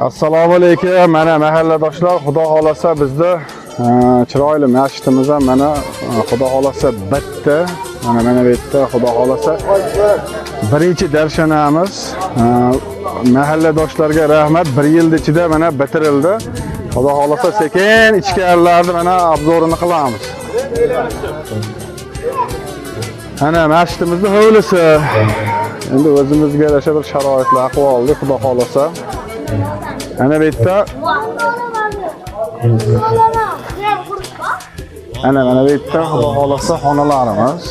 Assalomu alaykum. Mana mahalladoshlar, xudo xolasa bizda chiroyli masjidimiz ham mana xudo xolasa bitta. Mana bu yerda xudo xolasa birinchi darshanamiz. Mahalladoshlarga rahmat. 1 yil ichida mana bitirildi. Xudo xolasa sekin ichkarilarni mana obzorini qilamiz. Ana masjidimizning hovlisi. Endi o'zimizga yarasha bir sharoitlar, ahvolli xudo xolasa. Ana bu yerda mana bu yerda xudo xolasa xonalarimiz.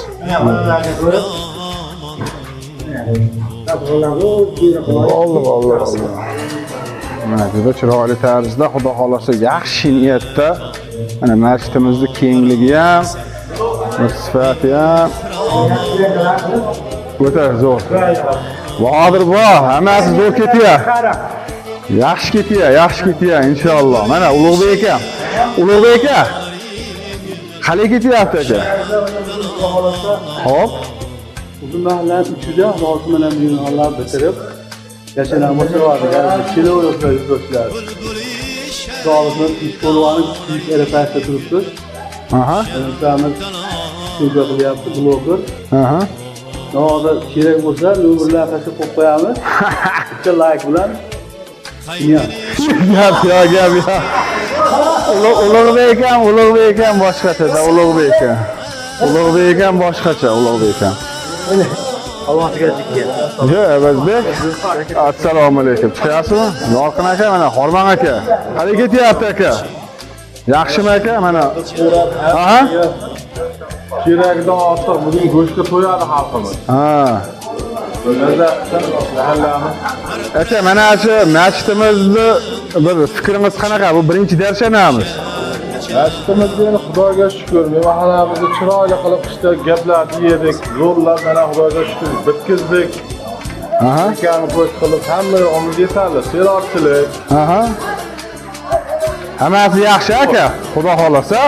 Alloh. Mana juda chiroyli tarzda xudo xolasa yaxshi niyatda mana masjidimizning kengligi ham, sifati ham o'ta zo'r. Vodir bor, hammasi zo'r ketyapti. Yaxshi ketyapti inshaalloh. Mana Ulug'bek aka. Qalay ketyapti aka? Xo'p. Uzun mahallaning ichida hozir mana bu yillar bitirib yashagan bo'ladigan kilometr yo'llar. Sog'liqni ish bo'lgani ish arafasida turibmiz. Insonimiz shunga qilyapti bloger. Hozir kerak bo'lsa nomerlar qasib qo'yib qo'yamiz. Bitta like bilan. Gap. Ulug'bek ham boshqacha, Ulug'bek ham boshqacha. Allohga zikr. Abazbek. Assalomu alaykum. Chiqyapsizmi? Yorqin aka, mana Xormon aka. Qalay ketyapti aka? Yaxshimi aka? Mana. Kerakdan ortiq bugun go'shtga to'yadi xalqimiz. Aka, mana shu masjidimizni bir fikringiz qanaqa? Bu birinchi darshanamiz. Masjidimizga Xudoga shukr, mehmonlarimizni chiroyli qilib qishda gaplarni yedik, yo'llar mana Xudoga shukr bitkizdik. Ekanni qo'sh qilib hamma yo'limiz yetarli, seroqchilik. Hammasi yaxshi aka, xudo xolasa.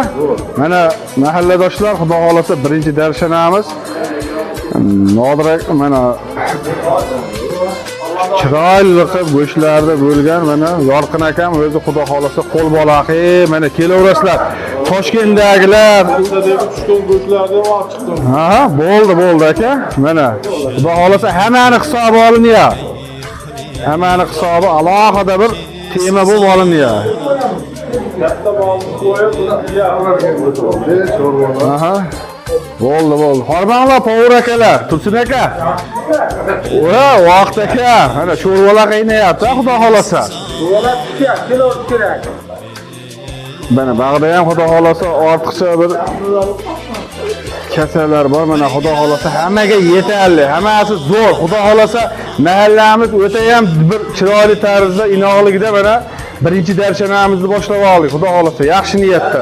Mana mahalladoshlar, xudo xolasa birinchi darshanamiz. Nodir mana chiroyli qilib go'shtlarda bo'lgan mana Yorqin akam o'zi xudo xolasa qo'l bolaqi, mana kelaverasizlar. Toshkentdagilar tushgan go'shtlarni ham olib chiqdim. Bo'ldi aka. Mana xudo xolasa hammani hisobi olinyapti. Hammani hisobi alohida bir tema bo'lib olinyapti. Katta bolni qo'yib, Bo'ldi. Xormonlar, povur akalar, Tursun aka. Vaqt aka, mana sho'rvalar qaynayapti, xudo xolasa. sho'rvalar kerak. Mana bag'da ham xudo xolasa ortiqcha bir kasallar bor. Mana xudo xolasa hammaga yetarli, hammasi zo'r. Xudo xolasa mahallamiz o'ta ham bir chiroyli tarzda inoqligida mana birinchi darshanamizni boshlab oldik. Xudo xolasa yaxshi niyatda.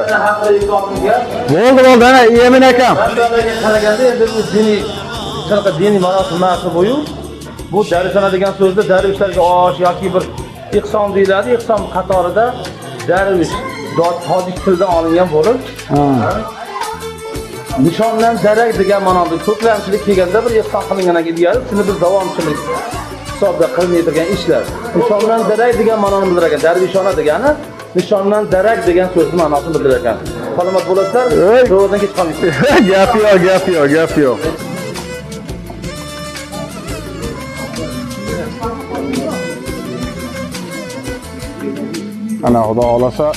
Bo'ldi, ana Emin akam. Qaraganda endi bu diniy ma'nosi bo'yu. Bu darshana degan so'zda darvishlarga osh yoki bir iqsom deyiladi. Iqsom qatorida darvish tojik tilidan olingan bo'lib, nishondan darak degan ma'noda ko'plamchilik kelganda bir iqsom qilingan deyiladi. Shuni biz davomchilik hisobda qilinadigan ishlar. Nishondan darak degan ma'noni bildirar ekan. Darvishona degani nishondan darak degan so'zning ma'nosini bildirar ekan. Salomat bo'lasizlar. Ro'zdan kech qolmaysiz. Gap yo'q. Ana xudo xolasa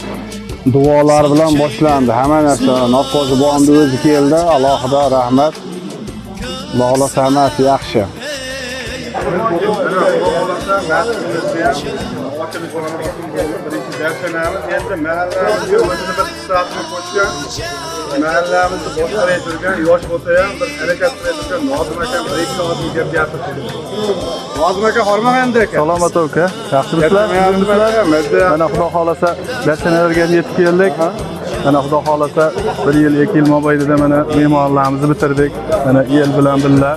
duolar bilan boshlandi. Hamma narsa Notqo'zi bo'g'imni o'zi keldi. Alohida rahmat. Xudo xolasa hammasi yaxshi. Birinchi darshanamiz endi mahallamizga o'zini bir hissasini qo'shgan, mahallamizni boshqarib turgan, yosh bo'lsa ham bir harakat qilayotgan Nozim akam bir-ikki odim gap gapirdi. Nozim aka Xormag'anda aka. Salomat aka. Yaxshimisizlar? Mana xudo xolasa darshanalarga yetib keldik. Mana xudo xolasa 1 yil 2 yil mobaynida mana mehmonlarimizni bitirdik. Mana el bilan billa.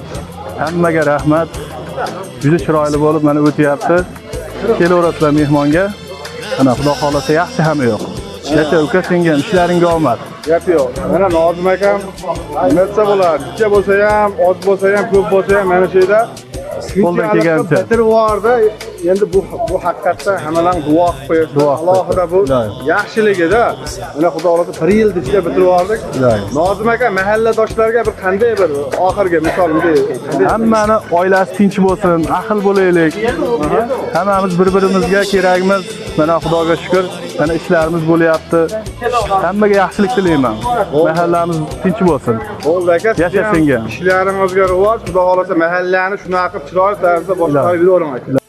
Hammaga rahmat. Juda chiroyli bo'lib mana o'tyapti. Kelaverasizlar mehmonga. Mana xudo xolasa yaxshi hamma yo'q. Yasha uka, senga ishlaringga omad. Gap yo'q. Mana Nozim akam nima bo'ladi? Kichik bo'lsa ham, oz bo'lsa ham, ko'p bo'lsa ham mana shu yerda qo'ldan kelgancha. bitirib yubordi. Endi bu haqiqatda hammalarning duo qilib qo'yish. Duo qilib Alohida bu yaxshiligida. Mana Xudo xolasa 1 yil ichida bitirib yubordik. Nozim aka mahalladoshlarga bir qanday bir oxirgi misol Hammani oilasi tinch bo'lsin, ahil bo'laylik. Hammamiz bir-birimizga kerakmiz. Mana Xudoga shukr, mana ishlarimiz bo'lyapti. Hammaga yaxshilik tilayman. Mahallamiz tinch bo'lsin. Bo'ldi aka. Yashasingga. Ishlaringizga rivoj, Xudo xolasa mahallani shunaqa qilib chiroyli tarzda boshqarib yuboring aka.